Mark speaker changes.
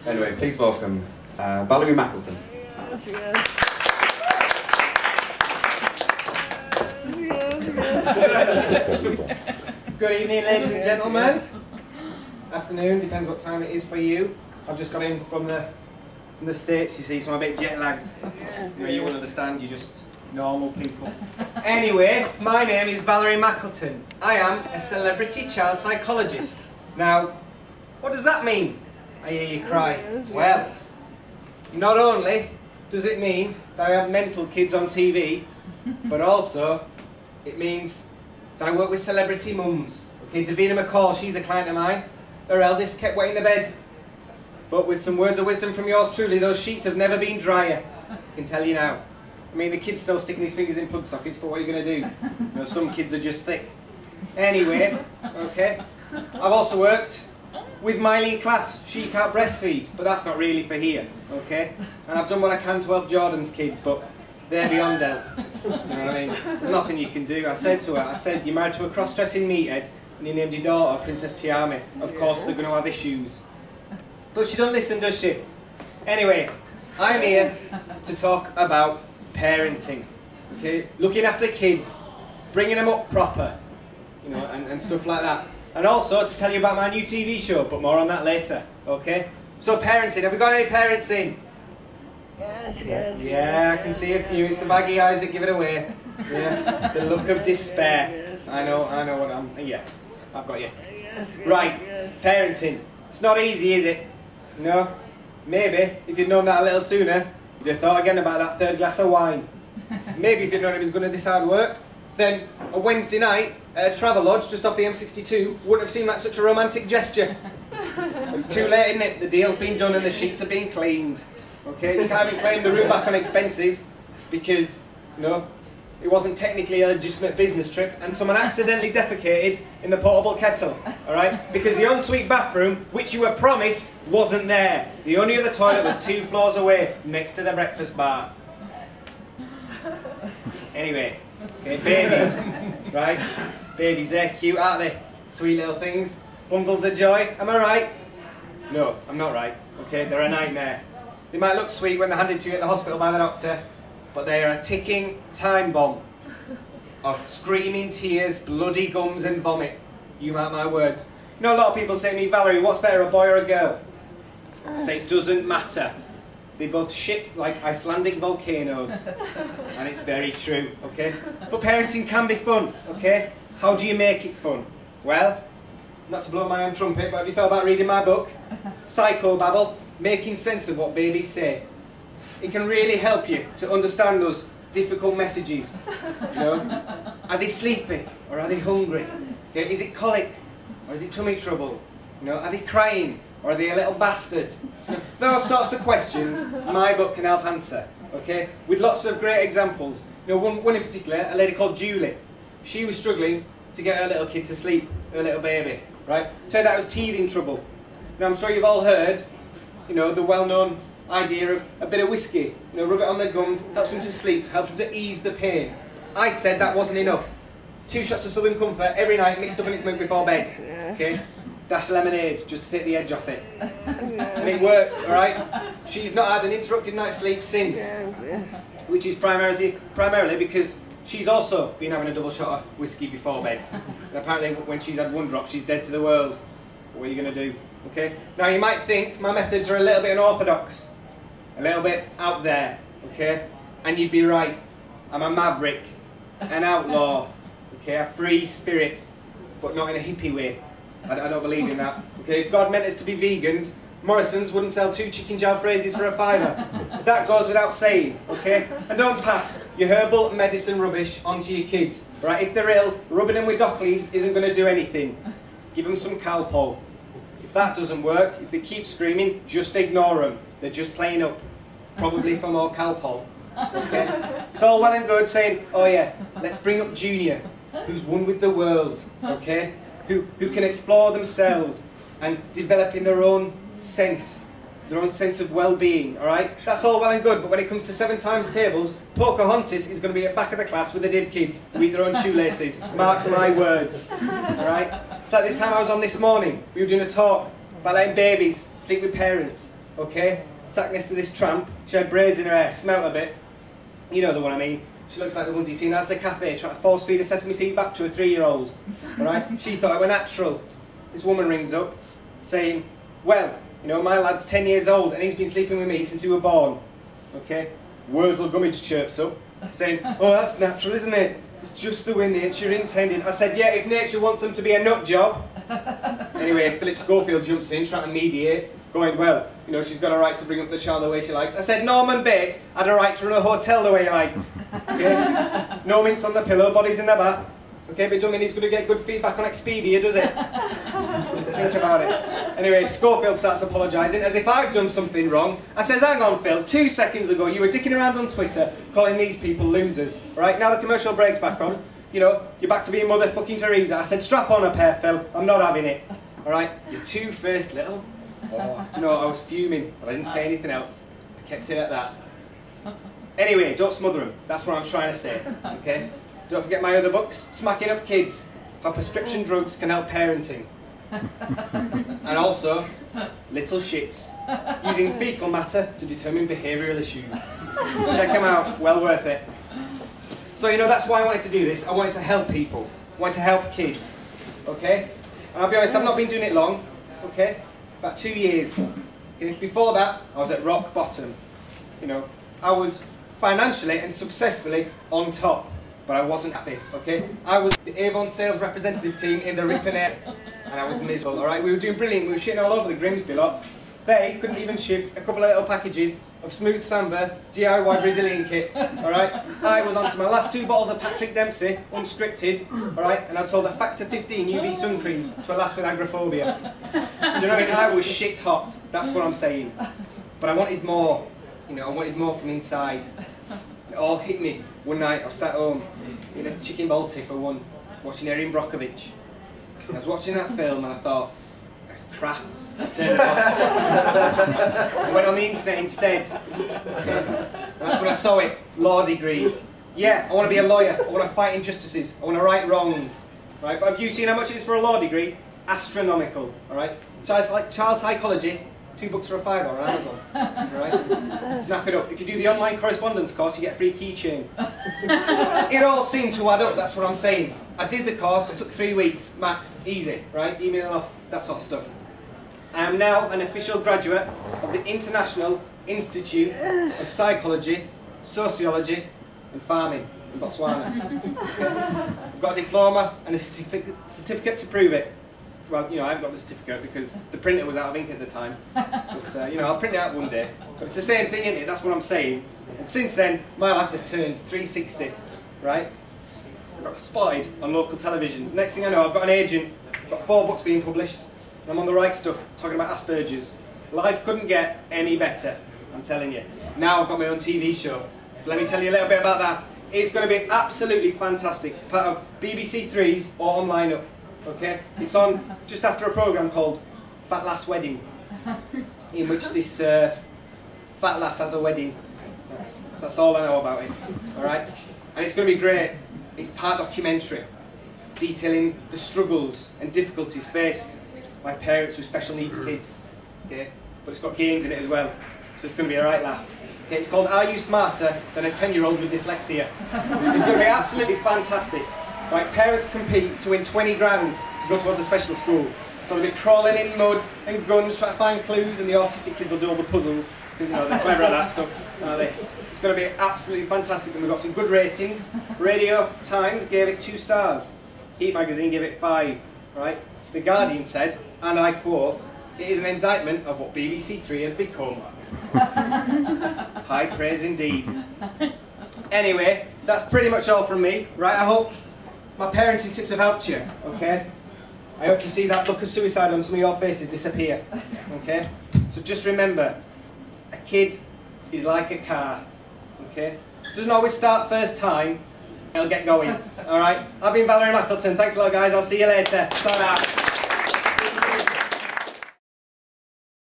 Speaker 1: Anyway, please welcome Valerie Mackleton.
Speaker 2: Good evening, ladies and gentlemen. Afternoon, depends what time it is for you. I've just got in from the States, you see, so I'm a bit jet lagged. You know, you won't understand, you're just normal people. Anyway, my name is Valerie Mackleton. I am a celebrity child psychologist. Now, what does that mean? I hear you cry. Well, not only does it mean that I have mental kids on TV, but also it means that I work with celebrity mums. Okay, Davina McCall, she's a client of mine. Her eldest kept wetting the bed. But with some words of wisdom from yours truly, those sheets have never been drier. I can tell you now. I mean, the kid's still sticking his fingers in plug sockets, but what are you going to do? You know, some kids are just thick. Anyway, okay, I've also worked with Miley in class. She can't breastfeed, but that's not really for here, okay? And I've done what I can to help Jordan's kids, but they're beyond help. You know what I mean? There's nothing you can do. I said to her, I said, you're married to a cross-dressing meathead, and you named your daughter Princess Tiame. Of course they're going to have issues. But she doesn't listen, does she? Anyway, I'm here to talk about parenting, okay? Looking after kids, bringing them up proper, you know, and stuff like that. And also to tell you about my new TV show, but more on that later, okay? So parenting, have we got any parents in? Yeah, I can see a few. It's the baggy eyes that give it away. Yeah, the look of despair. I know what yeah, I've got you. Right, parenting. It's not easy, is it? No? Maybe, if you'd known that a little sooner, you'd have thought again about that third glass of wine. Maybe if you'd known it was good at this hard work, then a Wednesday night at a travel lodge just off the M62 wouldn't have seemed like such a romantic gesture. It's too late, isn't it? The deal's been done and the sheets have been cleaned. Okay, you can't even claim the room back on expenses because, you know, it wasn't technically a legitimate business trip and someone accidentally defecated in the portable kettle, alright? Because the ensuite bathroom, which you were promised, wasn't there. The only other toilet was 2 floors away, next to the breakfast bar. Anyway, okay, babies, right? Babies, they're cute, aren't they? Sweet little things, bundles of joy, am I right? No, I'm not right, okay, they're a nightmare. They might look sweet when they're handed to you at the hospital by the doctor, but they are a ticking time bomb of screaming tears, bloody gums and vomit. You mark my words. You know, a lot of people say to me, Valerie, what's better, a boy or a girl? I say, it doesn't matter. They both shit like Icelandic volcanoes. And it's very true, okay? But parenting can be fun, okay? How do you make it fun? Well, not to blow my own trumpet, but have you thought about reading my book? Psychobabble, Making Sense of What Babies Say. It can really help you to understand those difficult messages. You know? Are they sleepy or are they hungry? Okay? Is it colic or is it tummy trouble? You know, are they crying or are they a little bastard? You know, those sorts of questions my book can help answer. Okay? With lots of great examples. You know, one in particular, a lady called Julie. She was struggling to get her little kid to sleep, her little baby. Right? Turned out it was teething trouble. Now I'm sure you've all heard, you know, the well-known idea of a bit of whiskey, you know, rub it on their gums, helps them to sleep, helps them to ease the pain. I said that wasn't enough. 2 shots of Southern Comfort every night, mixed up in its milk before bed. Okay? Dash of lemonade, just to take the edge off it. And it worked, alright? She's not had an interrupted night's sleep since. Which is primarily because she's also been having a double shot of whiskey before bed. And apparently when she's had 1 drop, she's dead to the world. What are you going to do? Okay? Now you might think my methods are a little bit unorthodox. A little bit out there, okay? And you'd be right. I'm a maverick, an outlaw, okay? A free spirit, but not in a hippie way. I don't believe in that. Okay? If God meant us to be vegans, Morrison's wouldn't sell 2 chicken jalfrezes for a £5. That goes without saying, okay? And don't pass your herbal medicine rubbish onto your kids, right? If they're ill, rubbing them with dock leaves isn't going to do anything. Give them some Calpol. If that doesn't work, if they keep screaming, just ignore them. They're just playing up. Probably for more Calpol. Okay? It's all well and good saying, oh yeah, let's bring up Junior, who's one with the world, okay? Who can explore themselves and develop in their own sense of well-being, alright? That's all well and good, but when it comes to 7 times tables, Pocahontas is going to be at the back of the class with the div kids who eat their own shoelaces. Mark my words, alright? It's like this time I was on this morning, we were doing a talk about letting babies sleep with parents. okay? Sat next to this tramp. She had braids in her hair, smelt a bit. You know the one I mean. She looks like the ones you see in Asda Cafe, trying to force feed a sesame seed back to a 3-year-old. Alright? She thought it were natural. This woman rings up, saying, well, you know, my lad's 10 years old and he's been sleeping with me since he was born. Okay? Wurzel Gummidge chirps up, saying, oh, that's natural, isn't it? It's just the way nature intended. I said, yeah, if nature wants them to be a nut job. Anyway, Philip Schofield jumps in, trying to mediate, going, well, you know, she's got a right to bring up the child the way she likes. I said, Norman Bates had a right to run a hotel the way he liked. Okay? No mints on the pillow, bodies in the bath. Okay, but it doesn't mean he's going to get good feedback on Expedia, does it? Think about it. Anyway, Schofield starts apologising as if I've done something wrong. I says, hang on, Phil, 2 seconds ago you were dicking around on Twitter calling these people losers. Alright, now the commercial break's back on. You know, you're back to being Mother fucking Teresa. I said, strap on a pair, Phil. I'm not having it. Alright, you're two-faced little... Oh, do you know, I was fuming, but I didn't say anything else. I kept it at that. Anyway, don't smother them. That's what I'm trying to say, okay? Don't forget my other books, Smacking Up Kids, How Prescription Drugs Can Help Parenting. And also, Little Shits, Using Fecal Matter to Determine Behavioural Issues. Check them out, well worth it. So, you know, that's why I wanted to do this. I wanted to help people. I wanted to help kids, okay? And I'll be honest, I've not been doing it long, okay? About 2 years. Okay? Before that, I was at rock bottom. You know, I was financially and successfully on top. But I wasn't happy, okay? I was the Avon sales representative team in the Ripon area, and I was miserable, alright? We were doing brilliant, we were shitting all over the Grimsby lot. They couldn't even shift a couple of little packages of Smooth Samba DIY Brazilian kit, alright? I was on to my last 2 bottles of Patrick Dempsey, unscripted, alright? And I'd sold a Factor 15 UV sun cream to a lass with agoraphobia. Do you know what I mean? I was shit hot, that's what I'm saying. But I wanted more, you know, I wanted more from inside. It all hit me one night. I was sat home in a chicken balti for one, watching Erin Brockovich. I was watching that film and I thought, that's crap. I turned it off. I went on the internet instead. Okay. And that's when I saw it. Law degrees. Yeah, I want to be a lawyer. I want to fight injustices. I want to right wrongs. Right? But have you seen how much it is for a law degree? Astronomical. Alright? Child psychology. 2 books for a £5 on Amazon. Right? Snap it up. If you do the online correspondence course, you get a free keychain. It all seemed to add up, that's what I'm saying. I did the course, it took 3 weeks, max, easy, right? Emailing off, that sort of stuff. I am now an official graduate of the International Institute of Psychology, Sociology and Farming in Botswana. I've got a diploma and a certificate to prove it. Well, you know, I haven't got the certificate because the printer was out of ink at the time. But, you know, I'll print it out one day. But it's the same thing, isn't it? That's what I'm saying. And since then, my life has turned 360, right? I got spotted on local television. Next thing I know, I've got an agent. I've got 4 books being published. And I'm on the right stuff, talking about Asperger's. Life couldn't get any better, I'm telling you. Now I've got my own TV show. So let me tell you a little bit about that. It's going to be absolutely fantastic. Part of BBC Three's Autumn lineup. Okay, it's on just after a programme called Fat Lass Wedding, in which this fat lass has a wedding. That's all I know about it. Alright? And it's going to be great. It's part documentary, detailing the struggles and difficulties faced by parents with special needs kids. Okay? But it's got games in it as well, so it's going to be a right laugh. Okay, it's called Are You Smarter Than a 10-Year-Old with Dyslexia? It's going to be absolutely fantastic. Right, parents compete to win 20 grand to go towards a special school. So they'll be crawling in mud and guns trying to find clues, and the autistic kids will do all the puzzles, because you know they're clever at that stuff, aren't they? It's going to be absolutely fantastic, and we've got some good ratings. Radio Times gave it 2 stars. Heat Magazine gave it 5. Right? The Guardian said, and I quote, "It is an indictment of what BBC Three has become." High praise indeed. Anyway, that's pretty much all from me. Right? I hope my parenting tips have helped you, okay? I hope you see that look of suicide on some of your faces disappear, okay? So just remember, a kid is like a car, okay? Doesn't always start first time, it'll get going, alright? I've been Valerie Mackleton, thanks a lot guys, I'll see you later. Ta-da.